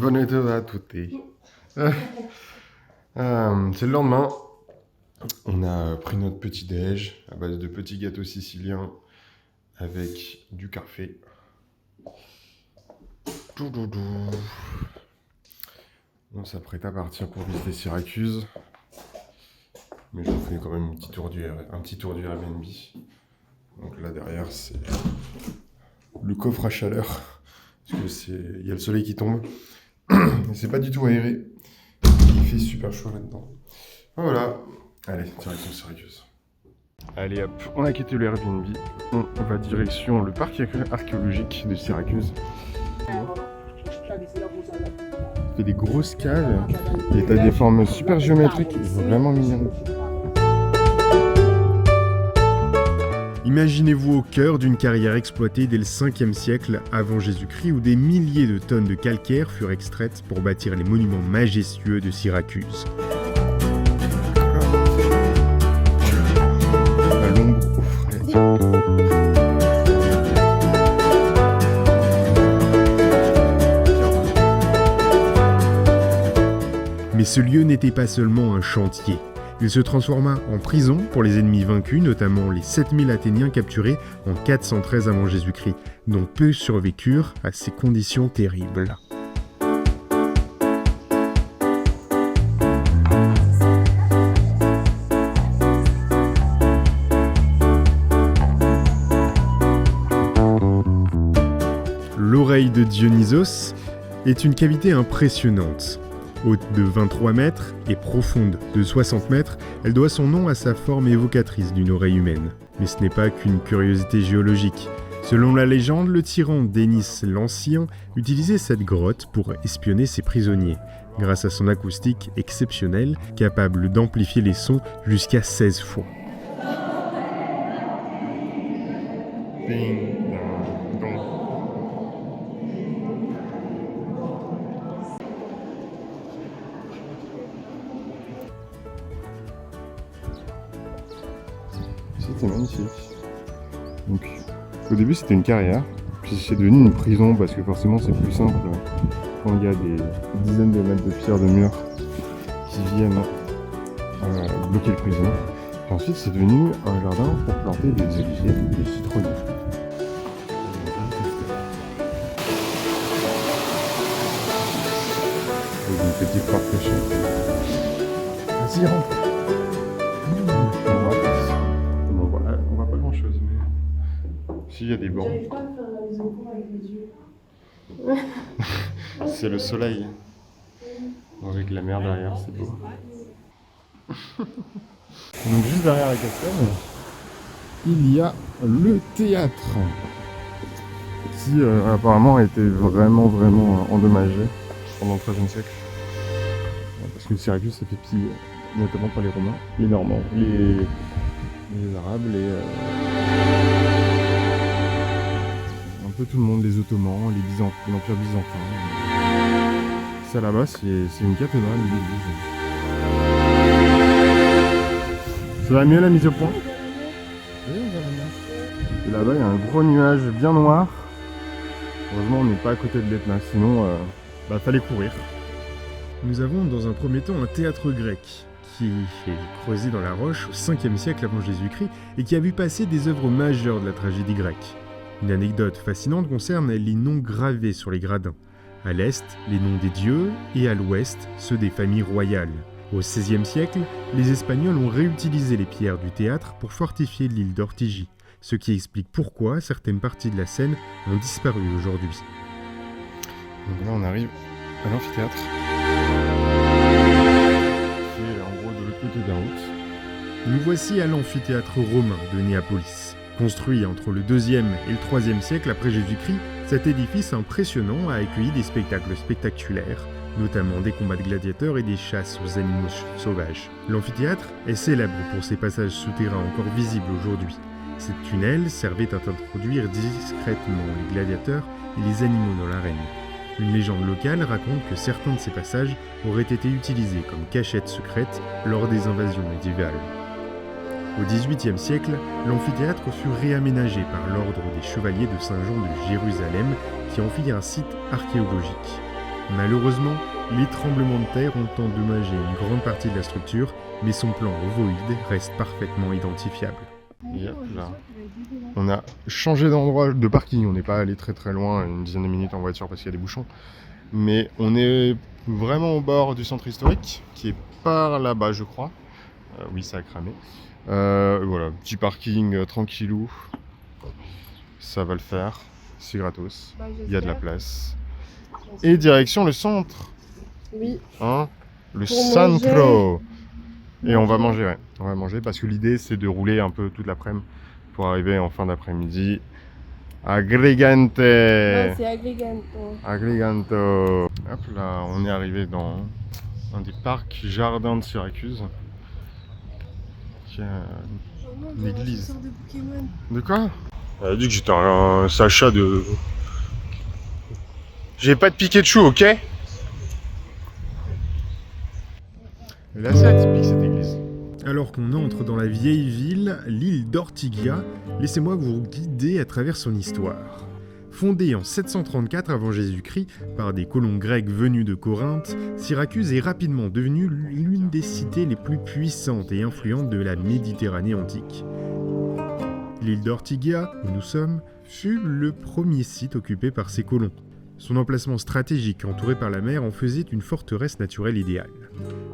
Buonasera a tutti. C'est le lendemain. On a pris notre petit déj à base de petits gâteaux siciliens avec du café. On s'apprête à partir pour visiter Syracuse. Mais je vous fais quand même un petit tour du Airbnb. Donc là derrière c'est le coffre à chaleur. Parce que il y a le soleil qui tombe. Et c'est pas du tout aéré. Il fait super chaud là-dedans. Voilà. Allez, direction Syracuse. Allez hop, on a quitté le Airbnb. On va direction le parc archéologique de Syracuse. Il fait des grosses caves et t'as des formes super géométriques, vraiment mignonnes. Imaginez-vous au cœur d'une carrière exploitée dès le 5e siècle avant Jésus-Christ où des milliers de tonnes de calcaire furent extraites pour bâtir les monuments majestueux de Syracuse. À l'ombre, au frais. Mais ce lieu n'était pas seulement un chantier. Il se transforma en prison pour les ennemis vaincus, notamment les 7000 Athéniens capturés en 413 avant Jésus-Christ, dont peu survécurent à ces conditions terribles. L'oreille de Dionysos est une cavité impressionnante. Haute de 23 mètres et profonde de 60 mètres, elle doit son nom à sa forme évocatrice d'une oreille humaine. Mais ce n'est pas qu'une curiosité géologique. Selon la légende, le tyran Dénis l'Ancien utilisait cette grotte pour espionner ses prisonniers, grâce à son acoustique exceptionnelle, capable d'amplifier les sons jusqu'à 16 fois. C'était magnifique. Donc, au début c'était une carrière, puis c'est devenu une prison parce que forcément c'est plus simple quand il y a des dizaines de mètres de pierres de murs qui viennent bloquer le prison. Et ensuite c'est devenu un jardin pour planter des oliviers, des citronniers. Et une petite porte cachée. Vas-y, rentre. Si, il y a des bancs. J'arrive pas à faire les embouts avec les yeux. C'est le soleil. Avec la mer derrière, c'est beau. Donc juste derrière la cascade, il y a le théâtre. Qui apparemment a été vraiment endommagé pendant le XIIIe siècle. Parce que Syracuse s'est fait piller, notamment par les Romains, les Normands, les Arabes, un peu tout le monde, les Ottomans, l'Empire byzantin. Ça là-bas, c'est une cathédrale, une église. Ça va mieux la mise au point? Oui, ça va bien. Et là-bas, il y a un gros nuage bien noir. Heureusement, on n'est pas à côté de l'Etna, sinon, fallait courir. Nous avons dans un premier temps un théâtre grec qui est creusé dans la roche au 5e siècle avant Jésus-Christ et qui a vu passer des œuvres majeures de la tragédie grecque. Une anecdote fascinante concerne les noms gravés sur les gradins. À l'est, les noms des dieux et à l'ouest, ceux des familles royales. Au XVIe siècle, les Espagnols ont réutilisé les pierres du théâtre pour fortifier l'île d'Ortigie, ce qui explique pourquoi certaines parties de la Seine ont disparu aujourd'hui. Donc là, on arrive à l'amphithéâtre. Qui est en gros de l'autre côté de la route. Nous voici à l'amphithéâtre romain de Néapolis. Construit entre le 2e et le 3e siècle après Jésus-Christ, cet édifice impressionnant a accueilli des spectacles spectaculaires, notamment des combats de gladiateurs et des chasses aux animaux sauvages. L'amphithéâtre est célèbre pour ses passages souterrains encore visibles aujourd'hui. Ces tunnels servaient à introduire discrètement les gladiateurs et les animaux dans l'arène. Une légende locale raconte que certains de ces passages auraient été utilisés comme cachettes secrètes lors des invasions médiévales. Au XVIIIe siècle, l'amphithéâtre fut réaménagé par l'ordre des chevaliers de Saint-Jean de Jérusalem qui en fit un site archéologique. Malheureusement, les tremblements de terre ont endommagé une grande partie de la structure, mais son plan ovoïde reste parfaitement identifiable. Et hop là. On a changé d'endroit de parking, on n'est pas allé très très loin, une dizaine de minutes en voiture parce qu'il y a des bouchons. Mais on est vraiment au bord du centre historique, qui est par là-bas je crois. Oui, ça a cramé. Voilà, petit parking tranquillou. Ça va le faire, c'est gratos, il y a de la place. Et direction le centre. Oui. Hein, le Pour centro. Et on va manger, ouais. On va manger parce que l'idée c'est de rouler un peu toute l'après-midi pour arriver en fin d'après-midi à Agrigente. Non, c'est Agrigento. Agrigento. Hop là, on est arrivé dans un des parcs jardins de Syracuse. Qui a une église. De Pokémon. De quoi? Elle a dit que j'étais un Sacha de... J'ai pas de Pikachu, ok? Là c'est atypique cette église. Alors qu'on entre dans la vieille ville, l'île d'Ortygia, laissez-moi vous guider à travers son histoire. Fondée en 734 avant Jésus-Christ par des colons grecs venus de Corinthe, Syracuse est rapidement devenue l'une des cités les plus puissantes et influentes de la Méditerranée antique. L'île d'Ortygia, où nous sommes, fut le premier site occupé par ces colons. Son emplacement stratégique entouré par la mer en faisait une forteresse naturelle idéale.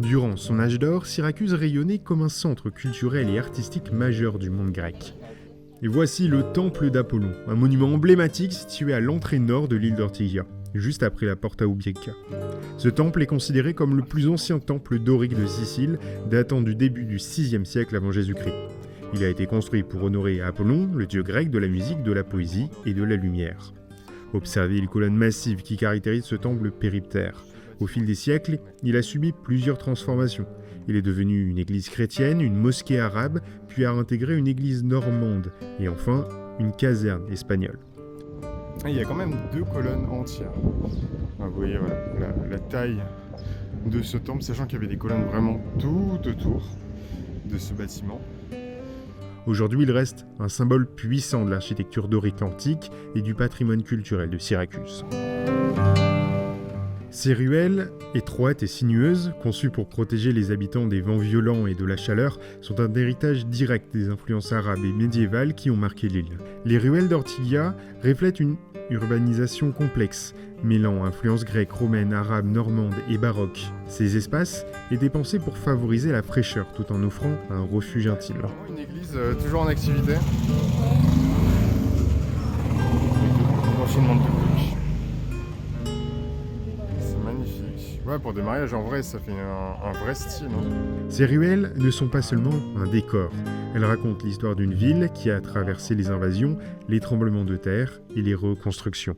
Durant son âge d'or, Syracuse rayonnait comme un centre culturel et artistique majeur du monde grec. Et voici le temple d'Apollon, un monument emblématique situé à l'entrée nord de l'île d'Ortygia, juste après la Porta Ubieca. Ce temple est considéré comme le plus ancien temple dorique de Sicile, datant du début du VIe siècle avant Jésus-Christ. Il a été construit pour honorer Apollon, le dieu grec de la musique, de la poésie et de la lumière. Observez les colonnes massives qui caractérisent ce temple périptère. Au fil des siècles, il a subi plusieurs transformations. Il est devenu une église chrétienne, une mosquée arabe, puis a intégré une église normande, et enfin, une caserne espagnole. Il y a quand même 2 colonnes entières. Vous voyez voilà, la taille de ce temple, sachant qu'il y avait des colonnes vraiment tout autour de ce bâtiment. Aujourd'hui, il reste un symbole puissant de l'architecture dorique antique et du patrimoine culturel de Syracuse. Ces ruelles, étroites et sinueuses, conçues pour protéger les habitants des vents violents et de la chaleur, sont un héritage direct des influences arabes et médiévales qui ont marqué l'île. Les ruelles d'Ortygia reflètent une urbanisation complexe, mêlant influences grecques, romaines, arabes, normandes et baroques. Ces espaces étaient pensés pour favoriser la fraîcheur tout en offrant un refuge intime. Une église toujours en activité. Enchaînement de tuk-tuk. C'est magnifique. Ouais, pour des mariages en vrai, ça fait un vrai style. Hein. Ces ruelles ne sont pas seulement un décor. Elles racontent l'histoire d'une ville qui a traversé les invasions, les tremblements de terre et les reconstructions.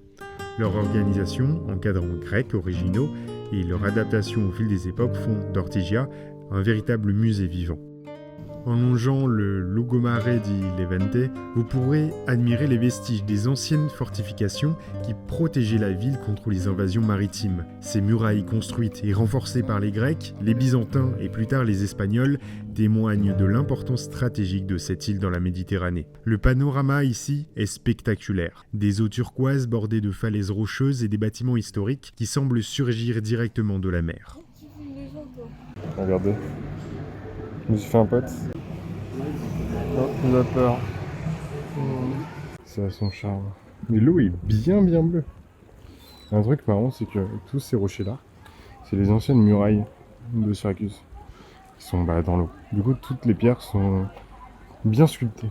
Leur organisation en cadrans grecs originaux et leur adaptation au fil des époques font d'Ortygia un véritable musée vivant. En longeant le Lungomare di Levante, vous pourrez admirer les vestiges des anciennes fortifications qui protégeaient la ville contre les invasions maritimes. Ces murailles construites et renforcées par les Grecs, les Byzantins et plus tard les Espagnols témoignent de l'importance stratégique de cette île dans la Méditerranée. Le panorama ici est spectaculaire. Des eaux turquoises bordées de falaises rocheuses et des bâtiments historiques qui semblent surgir directement de la mer. Regardez. Je me suis fait un pote. Oh, il a peur. Ça a son charme. Mais l'eau est bien bleue. Un truc marrant, c'est que tous ces rochers-là, c'est les anciennes murailles de Syracuse qui sont dans l'eau. Du coup, toutes les pierres sont bien sculptées.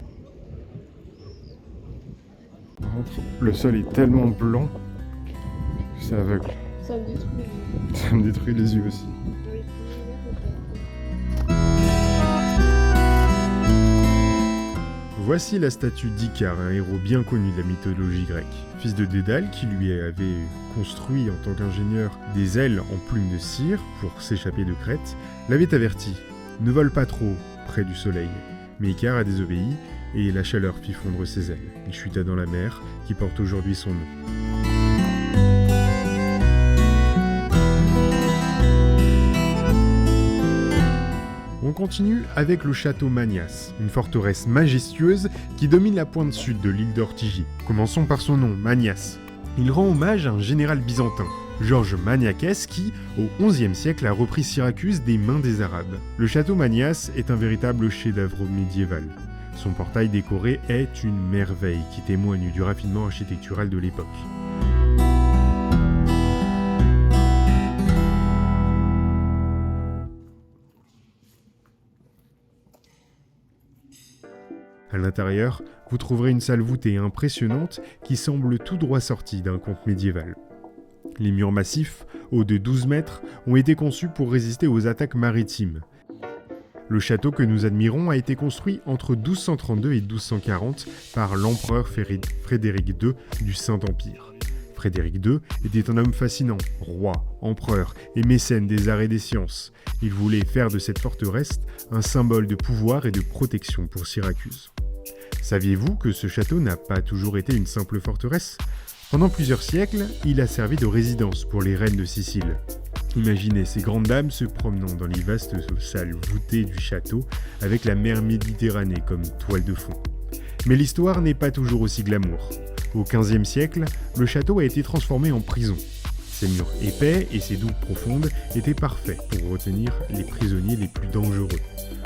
Par contre, le sol est tellement blanc que c'est aveugle. Ça me détruit les yeux. Ça me détruit les yeux aussi. Voici la statue d'Icare, un héros bien connu de la mythologie grecque. Fils de Dédale, qui lui avait construit en tant qu'ingénieur des ailes en plumes de cire pour s'échapper de Crète, l'avait averti « Ne vole pas trop près du soleil ». Mais Icare a désobéi et la chaleur fit fondre ses ailes. Il chuta dans la mer, qui porte aujourd'hui son nom. On continue avec le château Manias, une forteresse majestueuse qui domine la pointe sud de l'île d'Ortygie. Commençons par son nom, Manias. Il rend hommage à un général byzantin, Georges Maniakès qui, au XIe siècle, a repris Syracuse des mains des Arabes. Le château Manias est un véritable chef-d'œuvre médiéval. Son portail décoré est une merveille qui témoigne du raffinement architectural de l'époque. À l'intérieur, vous trouverez une salle voûtée impressionnante qui semble tout droit sortie d'un conte médiéval. Les murs massifs, hauts de 12 mètres, ont été conçus pour résister aux attaques maritimes. Le château que nous admirons a été construit entre 1232 et 1240 par l'empereur Frédéric II du Saint-Empire. Frédéric II était un homme fascinant, roi, empereur et mécène des arts et des sciences. Il voulait faire de cette forteresse un symbole de pouvoir et de protection pour Syracuse. Saviez-vous que ce château n'a pas toujours été une simple forteresse ? Pendant plusieurs siècles, il a servi de résidence pour les reines de Sicile. Imaginez ces grandes dames se promenant dans les vastes salles voûtées du château avec la mer Méditerranée comme toile de fond. Mais l'histoire n'est pas toujours aussi glamour. Au XVe siècle, le château a été transformé en prison. Ses murs épais et ses douves profondes étaient parfaits pour retenir les prisonniers les plus dangereux.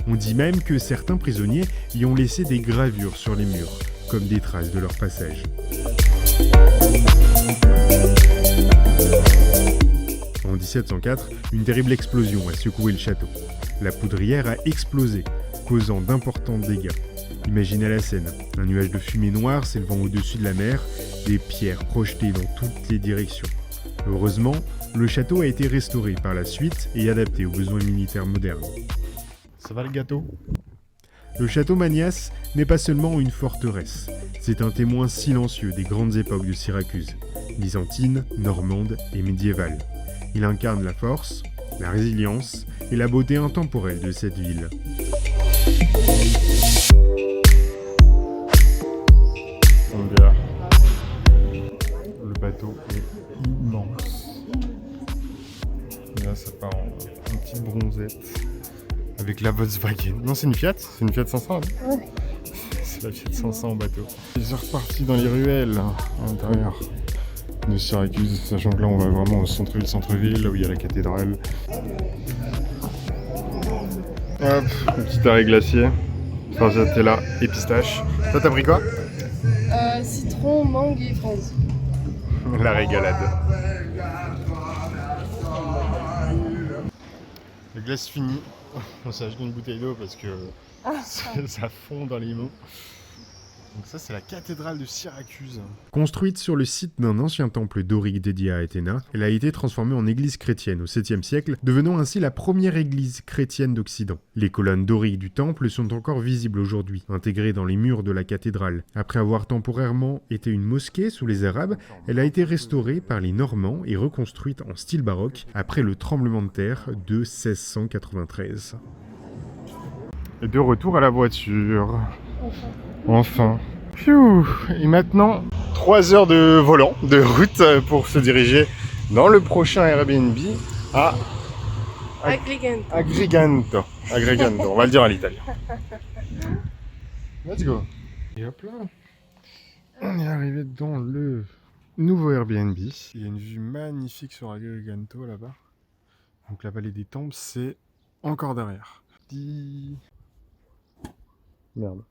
On dit même que certains prisonniers y ont laissé des gravures sur les murs, comme des traces de leur passage. En 1704, une terrible explosion a secoué le château. La poudrière a explosé, causant d'importants dégâts. Imaginez la scène, un nuage de fumée noire s'élevant au-dessus de la mer, des pierres projetées dans toutes les directions. Heureusement, le château a été restauré par la suite et adapté aux besoins militaires modernes. Ça va le gâteau? Le château Manias n'est pas seulement une forteresse, c'est un témoin silencieux des grandes époques de Syracuse, byzantine, normande et médiévale. Il incarne la force, la résilience et la beauté intemporelle de cette ville. Le bateau est immense. Et là, ça part en petite bronzette avec la Volkswagen. Non, c'est une Fiat? C'est une Fiat 500 là. Ouais. C'est la Fiat 500 en bateau. Ils sont repartis dans les ruelles à l'intérieur de Syracuse, sachant que là on va vraiment au centre-ville, là où il y a la cathédrale. Hop, un petit arrêt glacier, stracciatella et pistache. Toi t'as pris quoi? Citron, mangue et fraise. La régalade. La glace finie. On s'est acheté une bouteille d'eau parce que ça fond dans les mains. Donc ça c'est la cathédrale de Syracuse. Construite sur le site d'un ancien temple dorique dédié à Athéna, elle a été transformée en église chrétienne au 7e siècle, devenant ainsi la première église chrétienne d'Occident. Les colonnes doriques du temple sont encore visibles aujourd'hui, intégrées dans les murs de la cathédrale. Après avoir temporairement été une mosquée sous les Arabes, elle a été restaurée par les Normands et reconstruite en style baroque après le tremblement de terre de 1693. Et de retour à la voiture. Enfin. Pfiou. Et maintenant, 3 heures de volant, de route pour se diriger dans le prochain Airbnb à Agrigento. On va le dire à l'italien. Let's go. Et hop là. On est arrivé dans le nouveau Airbnb. Il y a une vue magnifique sur Agrigento là-bas. Donc la vallée des Tempes, c'est encore derrière. Merde.